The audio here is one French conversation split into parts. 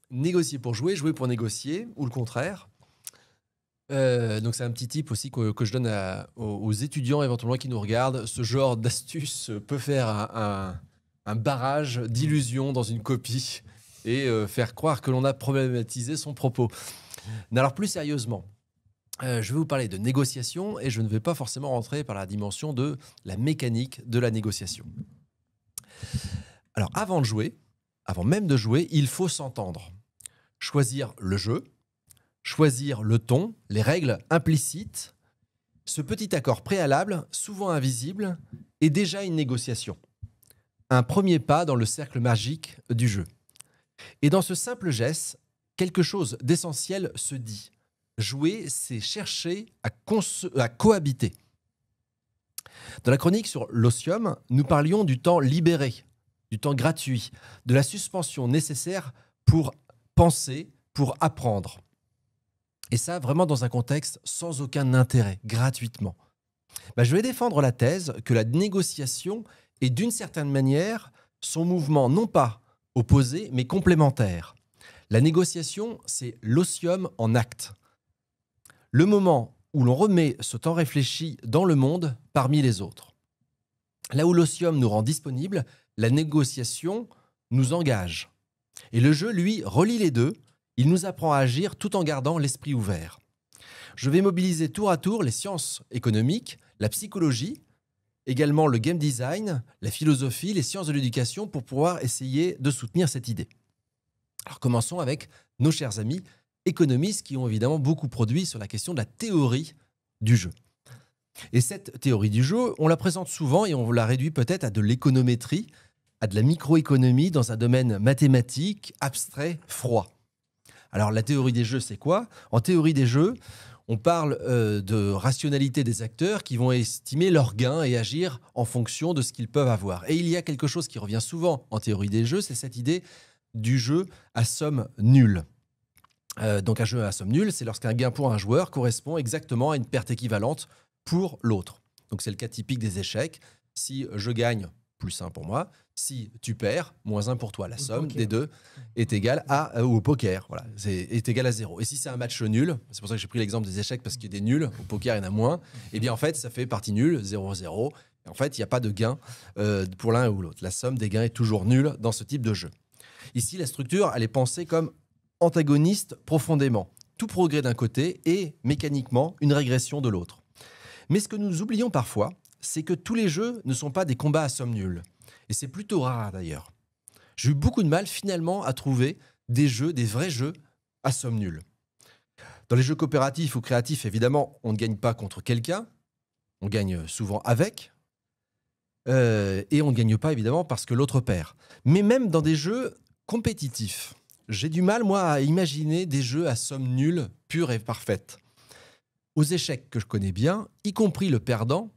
négocier pour jouer, jouer pour négocier, ou le contraire. Donc c'est un petit tip aussi que je donne aux étudiants éventuellement qui nous regardent. Ce genre d'astuce peut faire un barrage d'illusions dans une copie et faire croire que l'on a problématisé son propos. Mais alors plus sérieusement, je vais vous parler de négociation et je ne vais pas forcément rentrer par la dimension de la mécanique de la négociation. Alors avant de jouer, avant même de jouer, il faut s'entendre. Choisir le jeu, choisir le ton, les règles implicites. Ce petit accord préalable, souvent invisible, est déjà une négociation. Un premier pas dans le cercle magique du jeu. Et dans ce simple geste, quelque chose d'essentiel se dit. Jouer, c'est chercher à cohabiter. Dans la chronique sur l'osium, nous parlions du temps libéré, du temps gratuit, de la suspension nécessaire pour penser, pour apprendre. Et ça, vraiment dans un contexte sans aucun intérêt, gratuitement. Je vais défendre la thèse que la négociation est d'une certaine manière son mouvement non pas opposé, mais complémentaire. La négociation, c'est l'osium en acte. Le moment où l'on remet ce temps réfléchi dans le monde parmi les autres. Là où l'osium nous rend disponible, la négociation nous engage. Et le jeu, lui, relie les deux. Il nous apprend à agir tout en gardant l'esprit ouvert. Je vais mobiliser tour à tour les sciences économiques, la psychologie, également le game design, la philosophie, les sciences de l'éducation pour pouvoir essayer de soutenir cette idée. Alors commençons avec nos chers amis économistes qui ont évidemment beaucoup produit sur la question de la théorie du jeu. Et cette théorie du jeu, on la présente souvent et on la réduit peut-être à de l'économétrie, à de la microéconomie dans un domaine mathématique, abstrait, froid. Alors la théorie des jeux, c'est quoi? En théorie des jeux, on parle de rationalité des acteurs qui vont estimer leurs gains et agir en fonction de ce qu'ils peuvent avoir. Et il y a quelque chose qui revient souvent en théorie des jeux, c'est cette idée du jeu à somme nulle. Donc un jeu à somme nulle, c'est lorsqu'un gain pour un joueur correspond exactement à une perte équivalente pour l'autre. Donc c'est le cas typique des échecs. Si je gagne, plus 1 pour moi. Si tu perds, moins 1 pour toi. La somme des deux est égale au poker. Voilà, est égale à 0. Et si c'est un match nul, c'est pour ça que j'ai pris l'exemple des échecs, parce qu'il y a des nuls, au poker il y en a moins, et bien en fait ça fait partie nulle, 0-0. Et en fait il n'y a pas de gain pour l'un ou l'autre. La somme des gains est toujours nulle dans ce type de jeu. Ici la structure, elle est pensée comme antagoniste profondément. Tout progrès d'un côté et mécaniquement une régression de l'autre. Mais ce que nous oublions parfois, c'est que tous les jeux ne sont pas des combats à somme nulle. Et c'est plutôt rare d'ailleurs. J'ai eu beaucoup de mal finalement à trouver des jeux, des vrais jeux à somme nulle. Dans les jeux coopératifs ou créatifs, évidemment, on ne gagne pas contre quelqu'un, on gagne souvent avec, et on ne gagne pas évidemment parce que l'autre perd. Mais même dans des jeux compétitifs, j'ai du mal, moi, à imaginer des jeux à somme nulle, pure et parfaite. Aux échecs que je connais bien, y compris le perdant,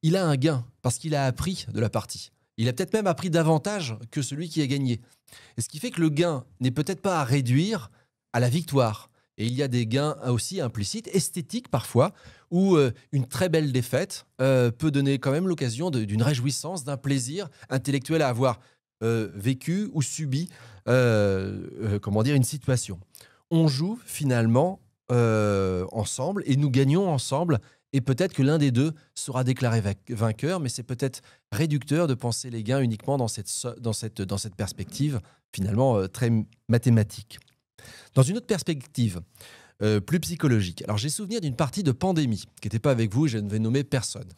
il a un gain parce qu'il a appris de la partie. Il a peut-être même appris davantage que celui qui a gagné. Et ce qui fait que le gain n'est peut-être pas à réduire à la victoire. Et il y a des gains aussi implicites, esthétiques parfois, où une très belle défaite peut donner quand même l'occasion d'une réjouissance, d'un plaisir intellectuel à avoir vécu ou subi une situation. On joue finalement ensemble et nous gagnons ensemble. Et peut-être que l'un des deux sera déclaré vainqueur, mais c'est peut-être réducteur de penser les gains uniquement dans cette perspective, finalement très mathématique. Dans une autre perspective, plus psychologique, alors j'ai souvenir d'une partie de Pandémie, qui n'était pas avec vous, je ne vais nommer personne.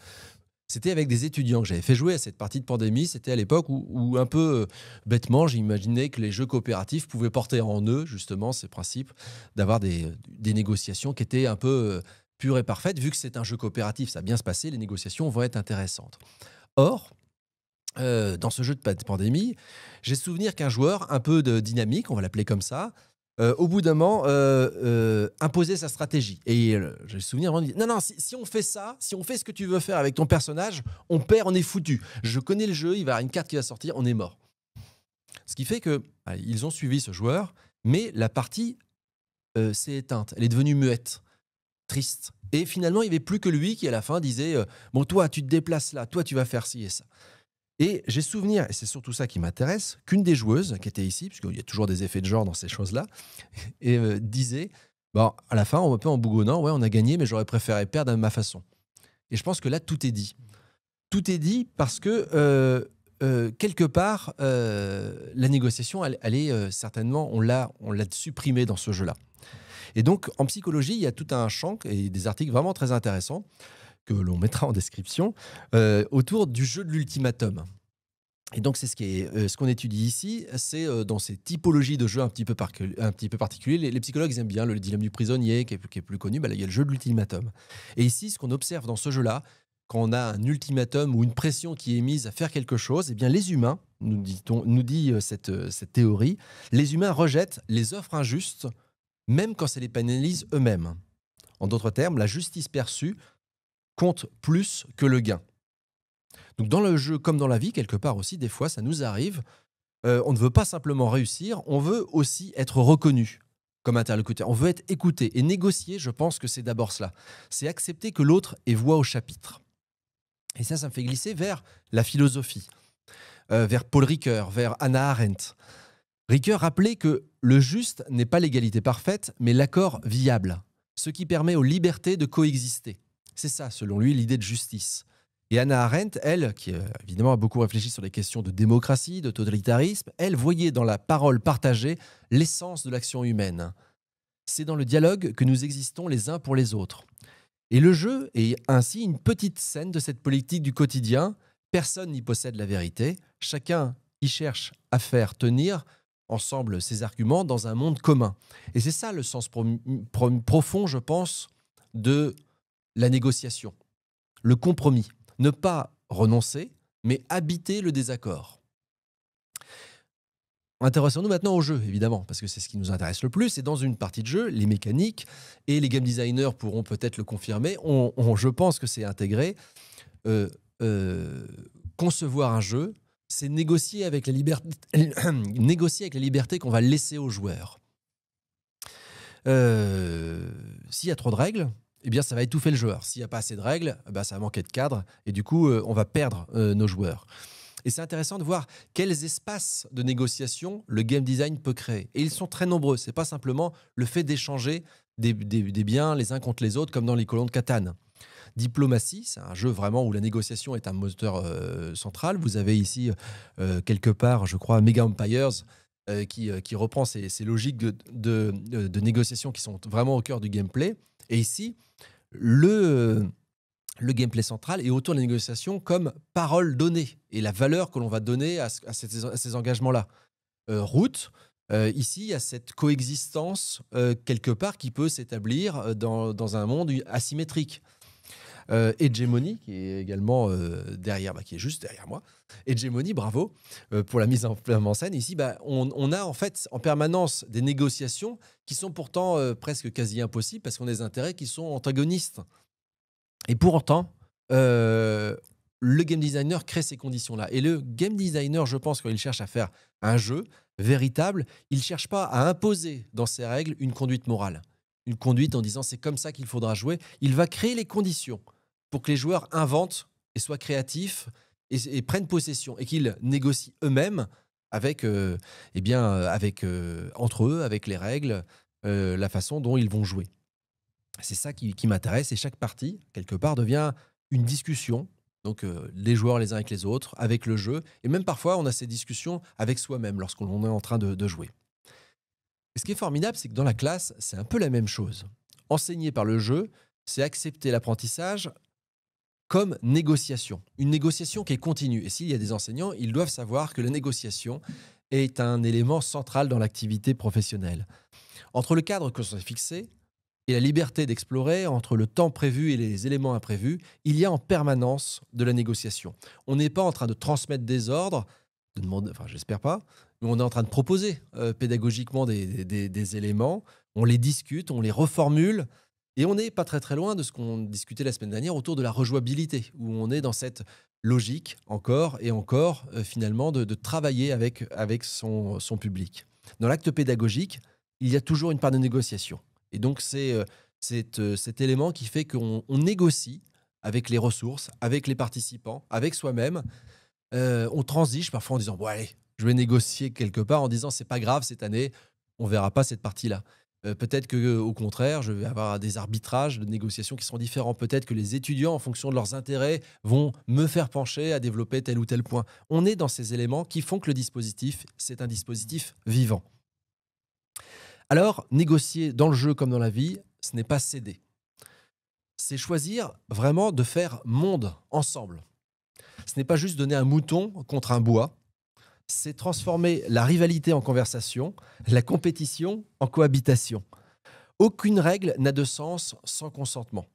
C'était avec des étudiants que j'avais fait jouer à cette partie de Pandémie. C'était à l'époque où un peu bêtement, j'imaginais que les jeux coopératifs pouvaient porter en eux, justement, ces principes d'avoir des négociations qui étaient un peu pure et parfaite. Vu que c'est un jeu coopératif, ça va bien se passer, les négociations vont être intéressantes. Or, dans ce jeu de Pandémie, j'ai souvenir qu'un joueur un peu de dynamique, on va l'appeler comme ça, au bout d'un moment, imposait sa stratégie. Et j'ai souvenir vraiment de dire, non, si on fait ça, si on fait ce que tu veux faire avec ton personnage, on perd, on est foutu. Je connais le jeu, il va y avoir une carte qui va sortir, on est mort. Ce qui fait que ils ont suivi ce joueur, mais la partie s'est éteinte. Elle est devenue muette. Triste. Et finalement, il n'y avait plus que lui qui, à la fin, disait bon, toi, tu te déplaces là, toi, tu vas faire ci et ça. Et j'ai souvenir, et c'est surtout ça qui m'intéresse, qu'une des joueuses qui était ici, puisqu'il y a toujours des effets de genre dans ces choses-là, et disait, bon, à la fin, on un peu en bougonnant, ouais, on a gagné, mais j'aurais préféré perdre à ma façon. Et je pense que là, tout est dit. Tout est dit parce que, quelque part, la négociation, elle est certainement, on l'a supprimée dans ce jeu-là. Et donc, en psychologie, il y a tout un champ et des articles vraiment très intéressants que l'on mettra en description autour du jeu de l'ultimatum. Et donc, c'est ce qu'on étudie ici, c'est dans ces typologies de jeux un petit peu particuliers. Les psychologues ils aiment bien le dilemme du prisonnier, qui est plus connu. Bah, là, il y a le jeu de l'ultimatum. Et ici, ce qu'on observe dans ce jeu-là, quand on a un ultimatum ou une pression qui est mise à faire quelque chose, eh bien, les humains, nous dit cette théorie, les humains rejettent les offres injustes, même quand ça les pénalise eux-mêmes. En d'autres termes, la justice perçue compte plus que le gain. Donc dans le jeu, comme dans la vie, quelque part aussi, des fois, ça nous arrive. On ne veut pas simplement réussir, on veut aussi être reconnu comme interlocuteur. On veut être écouté. Et négocier, je pense que c'est d'abord cela. C'est accepter que l'autre ait voix au chapitre. Et ça me fait glisser vers la philosophie, vers Paul Ricoeur, vers Hannah Arendt. Ricoeur rappelait que le juste n'est pas l'égalité parfaite, mais l'accord viable, ce qui permet aux libertés de coexister. C'est ça, selon lui, l'idée de justice. Et Hannah Arendt, elle, qui évidemment a beaucoup réfléchi sur les questions de démocratie, de totalitarisme, elle voyait dans la parole partagée l'essence de l'action humaine. C'est dans le dialogue que nous existons les uns pour les autres. Et le jeu est ainsi une petite scène de cette politique du quotidien. Personne n'y possède la vérité. Chacun y cherche à faire tenir ensemble ses arguments dans un monde commun. Et c'est ça le sens profond, je pense, de la négociation. Le compromis. Ne pas renoncer, mais habiter le désaccord. Intéressons-nous maintenant au jeu, évidemment, parce que c'est ce qui nous intéresse le plus. Et dans une partie de jeu, les mécaniques, et les game designers pourront peut-être le confirmer, je pense que c'est intégré. Concevoir un jeu, c'est négocier avec la liberté qu'on va laisser aux joueurs. S'il y a trop de règles, eh bien, ça va étouffer le joueur. S'il n'y a pas assez de règles, ça va manquer de cadre, et du coup, on va perdre nos joueurs. Et c'est intéressant de voir quels espaces de négociation le game design peut créer. Et ils sont très nombreux. Ce n'est pas simplement le fait d'échanger des biens les uns contre les autres, comme dans les colons de Catane. Diplomatie, c'est un jeu vraiment où la négociation est un moteur central. Vous avez ici, quelque part, je crois, Mega Empires, qui reprend ces logiques de négociation qui sont vraiment au cœur du gameplay. Et ici, le gameplay central est autour de la négociation comme parole donnée et la valeur que l'on va donner à ces engagements-là. Route, ici, il y a cette coexistence quelque part qui peut s'établir dans un monde asymétrique. Hégémonie, qui est également derrière, qui est juste derrière moi. Hégémonie, bravo pour la mise en scène. Ici, on a en fait en permanence des négociations qui sont pourtant presque quasi impossibles parce qu'on a des intérêts qui sont antagonistes. Et pour autant, le game designer crée ces conditions-là. Et le game designer, je pense, quand il cherche à faire un jeu véritable, il ne cherche pas à imposer dans ses règles une conduite morale. Une conduite en disant c'est comme ça qu'il faudra jouer. Il va créer les conditions pour que les joueurs inventent et soient créatifs et prennent possession et qu'ils négocient eux-mêmes avec, entre eux, avec les règles, la façon dont ils vont jouer. C'est ça qui m'intéresse et chaque partie, quelque part, devient une discussion. Donc, les joueurs les uns avec les autres, avec le jeu. Et même parfois, on a ces discussions avec soi-même lorsqu'on est en train de jouer. Et ce qui est formidable, c'est que dans la classe, c'est un peu la même chose. Enseigner par le jeu, c'est accepter l'apprentissage comme négociation. Une négociation qui est continue. Et s'il y a des enseignants, ils doivent savoir que la négociation est un élément central dans l'activité professionnelle. Entre le cadre que l'on s'est fixé et la liberté d'explorer, entre le temps prévu et les éléments imprévus, il y a en permanence de la négociation. On n'est pas en train de transmettre des ordres, de demander, enfin j'espère pas, mais on est en train de proposer pédagogiquement des éléments, on les discute, on les reformule, et on n'est pas très très loin de ce qu'on discutait la semaine dernière autour de la rejouabilité, où on est dans cette logique encore et encore finalement de travailler avec son public. Dans l'acte pédagogique, il y a toujours une part de négociation. Et donc c'est cet élément qui fait qu'on négocie avec les ressources, avec les participants, avec soi-même, On transige parfois en disant: «Bon allez, je vais négocier quelque part», en disant: «C'est pas grave cette année, on verra pas cette partie-là». Peut-être que, au contraire, je vais avoir des arbitrages de négociations qui seront différents. Peut-être que les étudiants, en fonction de leurs intérêts, vont me faire pencher à développer tel ou tel point. On est dans ces éléments qui font que le dispositif, c'est un dispositif vivant. Alors, négocier dans le jeu comme dans la vie, ce n'est pas céder. C'est choisir vraiment de faire monde ensemble. Ce n'est pas juste donner un mouton contre un bois, c'est transformer la rivalité en conversation, la compétition en cohabitation. Aucune règle n'a de sens sans consentement.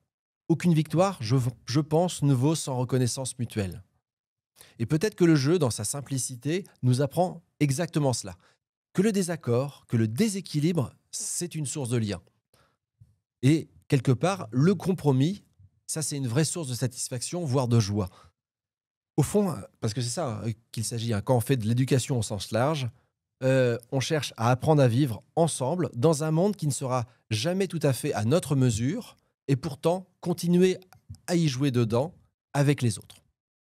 Aucune victoire, je pense, ne vaut sans reconnaissance mutuelle. Et peut-être que le jeu, dans sa simplicité, nous apprend exactement cela. Que le désaccord, que le déséquilibre, c'est une source de lien. Et quelque part, le compromis, ça c'est une vraie source de satisfaction, voire de joie. Au fond, parce que c'est ça qu'il s'agit, hein, quand on fait de l'éducation au sens large, on cherche à apprendre à vivre ensemble dans un monde qui ne sera jamais tout à fait à notre mesure et pourtant continuer à y jouer dedans avec les autres.